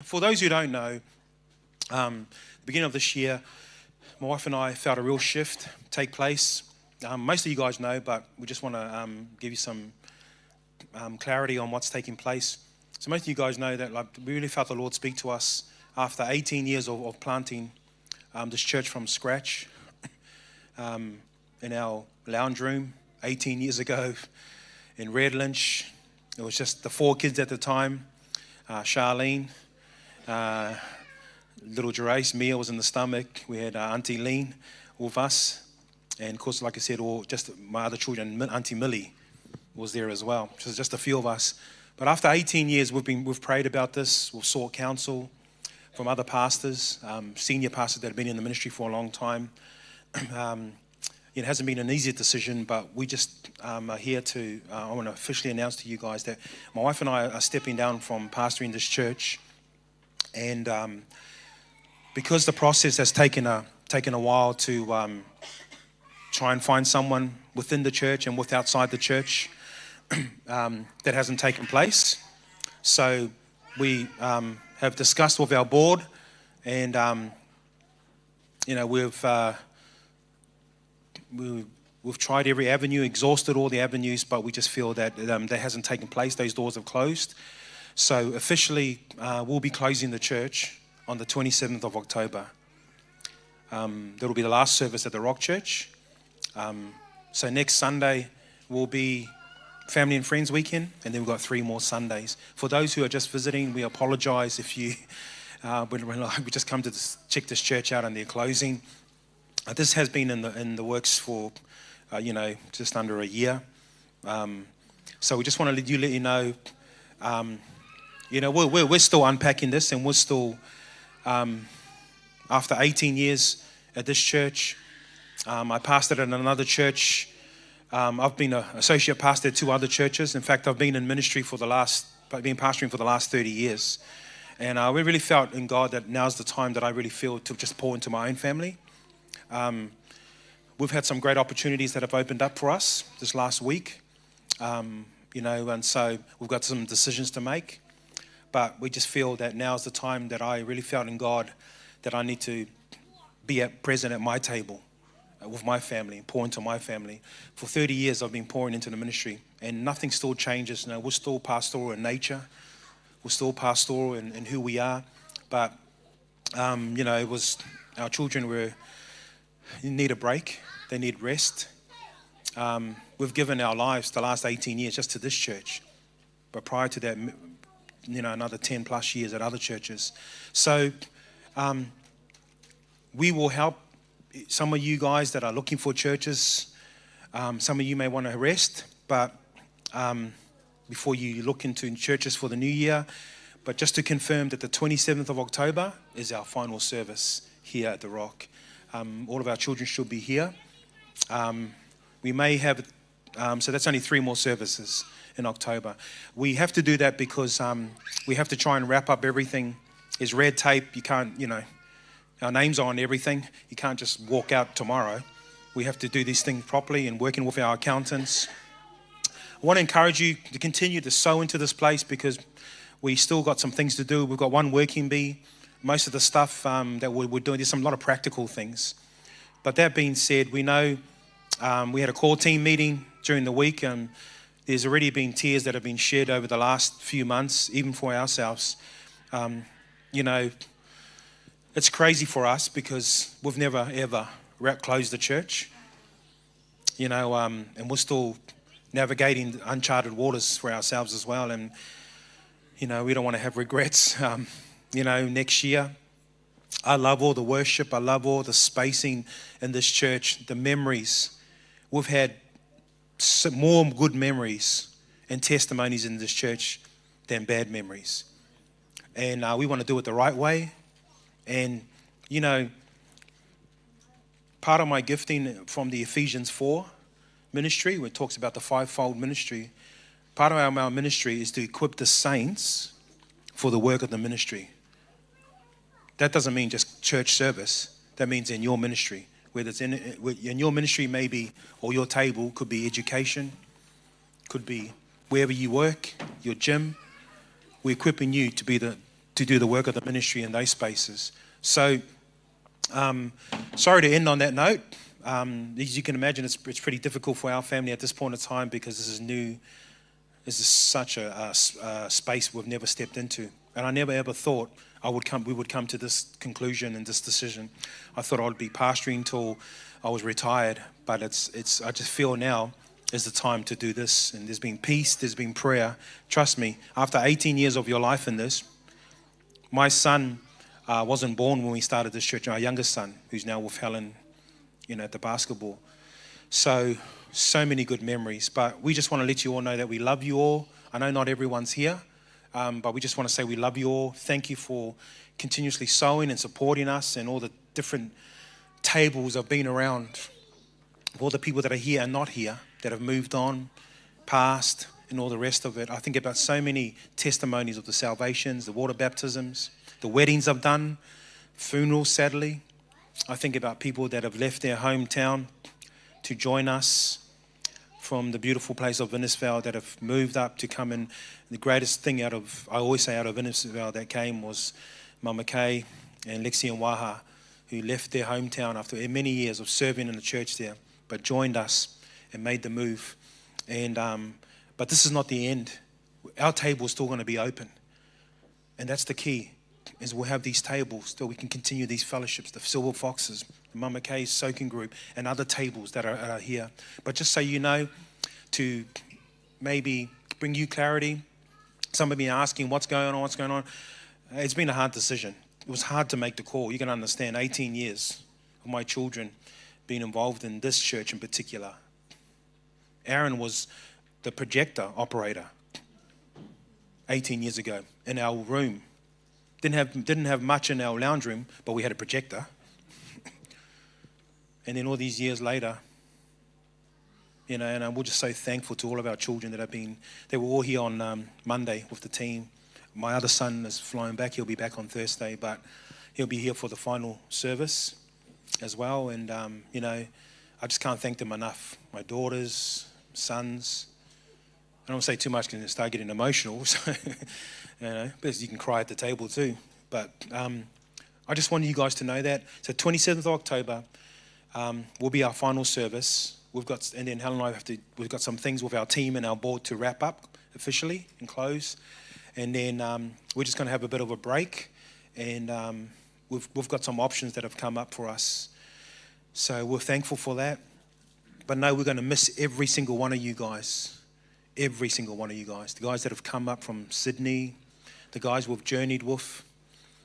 For those who don't know, the beginning of this year, my wife and I felt a real shift take place. Most of you guys know, but we just want to give you some clarity on what's taking place. So most of you guys know that we really felt the Lord speak to us after 18 years of planting this church from scratch in our lounge room 18 years ago in Redlanch. It was just the 4 kids at the time, Charlene, little Gerace, Mia was in the stomach. We had Auntie Lean with us. And of course, like I said, just my other children, Auntie Millie was there as well. So just a few of us. But after 18 years, we've prayed about this. We've sought counsel from other pastors, senior pastors that have been in the ministry for a long time. It hasn't been an easy decision, but we just are here to, I want to officially announce to you guys that my wife and I are stepping down from pastoring this church. And because the process has taken a while to try and find someone within the church and with outside the church, that hasn't taken place. So we have discussed with our board, and we've tried every avenue, exhausted all the avenues, but we just feel that that hasn't taken place. Those doors have closed. So officially, we'll be closing the church on the 27th of October. That'll be the last service at the Rock Church. So next Sunday will be Family and Friends Weekend, and then we've got 3 more Sundays. For those who are just visiting, we apologize if you, we just come to check this church out and they're closing. This has been in the works for, just under a year. So we just want to let you know, we're still unpacking this, and we're still, after 18 years at this church, I pastored at another church. I've been an associate pastor at 2 other churches. In fact, I've been in ministry been pastoring for the last 30 years. And we really felt in God that now's the time that I really feel to just pour into my own family. We've had some great opportunities that have opened up for us this last week, and so we've got some decisions to make. But we just feel that now's the time that I really felt in God that I need to be present at my table with my family, pour into my family. For 30 years, I've been pouring into the ministry, and nothing still changes. We're still pastoral in nature. We're still pastoral in who we are. But, it was our children need a break. They need rest. We've given our lives the last 18 years just to this church. But prior to that, another 10 plus years at other churches. So we will help some of you guys that are looking for churches. Some of you may want to rest, but before you look into churches for the new year. But just to confirm that the 27th of October is our final service here at The Rock. All of our children should be here. We may have, so that's only 3 more services in October. We have to do that because we have to try and wrap up everything. There's red tape. You can't, our names are on everything. You can't just walk out tomorrow. We have to do these things properly and working with our accountants. I want to encourage you to continue to sow into this place because we still got some things to do. We've got 1 working bee. Most of the stuff that we're doing, there's a lot of practical things. But that being said, we know we had a core team meeting during the week, and there's already been tears that have been shed over the last few months, even for ourselves. It's crazy for us because we've never, ever closed the church, and we're still navigating uncharted waters for ourselves as well. And, we don't want to have regrets, next year. I love all the worship. I love all the spacing in this church, the memories. We've had some more good memories and testimonies in this church than bad memories. And we want to do it the right way. And, part of my gifting from the Ephesians 4 ministry, where it talks about the 5-fold ministry, part of our ministry is to equip the saints for the work of the ministry. That doesn't mean just church service. That means in your ministry. Whether it's in your ministry, maybe, or your table, could be education, could be wherever you work, your gym. We're equipping you to to do the work of the ministry in those spaces. So, sorry to end on that note. As you can imagine, it's pretty difficult for our family at this point in time because this is new. This is such a space we've never stepped into. And I never ever thought we would come to this conclusion and this decision. I thought I would be pastoring till I was retired, but I just feel now is the time to do this. And there's been peace, there's been prayer. Trust me, after 18 years of your life in this, my son wasn't born when we started this church, our youngest son, who's now with Helen, at the basketball. So many good memories. But we just want to let you all know that we love you all. I know not everyone's here, but we just want to say we love you all. Thank you for continuously sowing and supporting us, and all the different tables I've been around, all the people that are here and not here, that have moved on, passed, and all the rest of it. I think about so many testimonies of the salvations, the water baptisms, the weddings I've done, funerals, sadly. I think about people that have left their hometown to join us from the beautiful place of Innisfail, that have moved up to come in. The greatest thing I always say out of Innisfail that came was Mama Kay and Lexi and Waha, who left their hometown after many years of serving in the church there, but joined us and made the move. And but this is not the end. Our table is still going to be open. And that's the key, is we'll have these tables so we can continue these fellowships, the Silver Foxes, the Mama Kay's soaking group, and other tables that are here. But just so you know, to maybe bring you clarity, some of you are asking what's going on. It's been a hard decision. It was hard to make the call. You can understand, 18 years of my children being involved in this church in particular. Aaron was the projector operator 18 years ago in our room. Didn't have much in our lounge room, but we had a projector. And then all these years later, and we're just so thankful to all of our children that they were all here on Monday with the team. My other son is flying back. He'll be back on Thursday, but he'll be here for the final service as well. And, I just can't thank them enough. My daughters, sons. I don't want to say too much because I start getting emotional. So, but you can cry at the table too. But I just wanted you guys to know that. So 27th of October will be our final service. And then Helen and I we've got some things with our team and our board to wrap up officially and close. And then we're just going to have a bit of a break. And we've got some options that have come up for us. So we're thankful for that. But no, we're going to miss every single one of you guys. Every single one of you guys. The guys that have come up from Sydney, the guys we've journeyed with,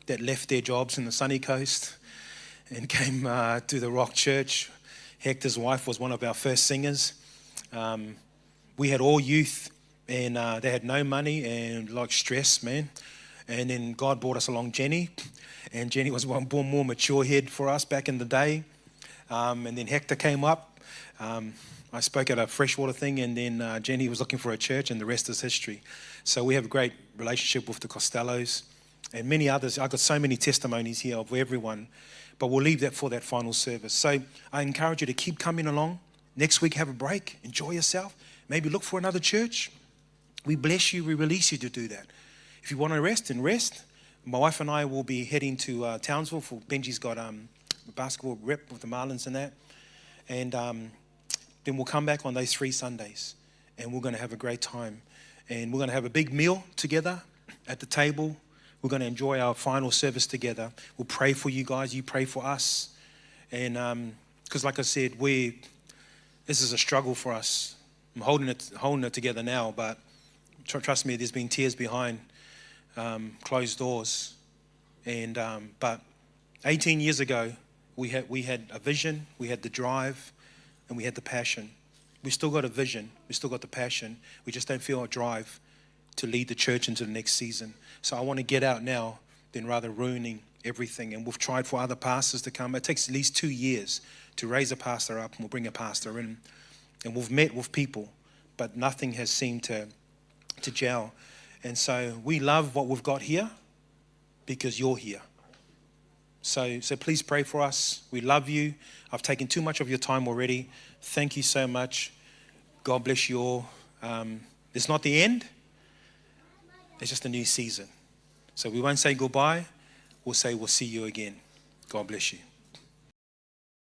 that left their jobs in the sunny coast and came to the Rock Church. Hector's wife was one of our first singers. We had all youth, and they had no money and stress, man. And then God brought us along Jenny, and Jenny was one more mature head for us back in the day. And then Hector came up. I spoke at a freshwater thing, and then Jenny was looking for a church, and the rest is history. So we have a great relationship with the Costellos and many others. I've got so many testimonies here of everyone, but we'll leave that for that final service. So I encourage you to keep coming along. Next week, have a break, enjoy yourself. Maybe look for another church. We bless you, we release you to do that. If you want to rest, then rest. My wife and I will be heading to Townsville for Benji's got a basketball rep with the Marlins and that. And then we'll come back on those 3 Sundays, and we're going to have a great time. And we're going to have a big meal together at the table. We're going to enjoy our final service together. We'll pray for you guys. You pray for us. And because like I said, this is a struggle for us. I'm holding it together now, but trust me, there's been tears behind closed doors. And but 18 years ago, we had a vision, we had the drive, and we had the passion. We still got a vision, we still got the passion. We just don't feel a drive to lead the church into the next season. So I want to get out now than rather ruining everything. And we've tried for other pastors to come. It takes at least 2 years to raise a pastor up, and we'll bring a pastor in. And we've met with people, but nothing has seemed to gel. And so we love what we've got here because you're here. So please pray for us. We love you. I've taken too much of your time already. Thank you so much. God bless you all. It's not the end. It's just a new season. So we won't say goodbye. We'll say we'll see you again. God bless you.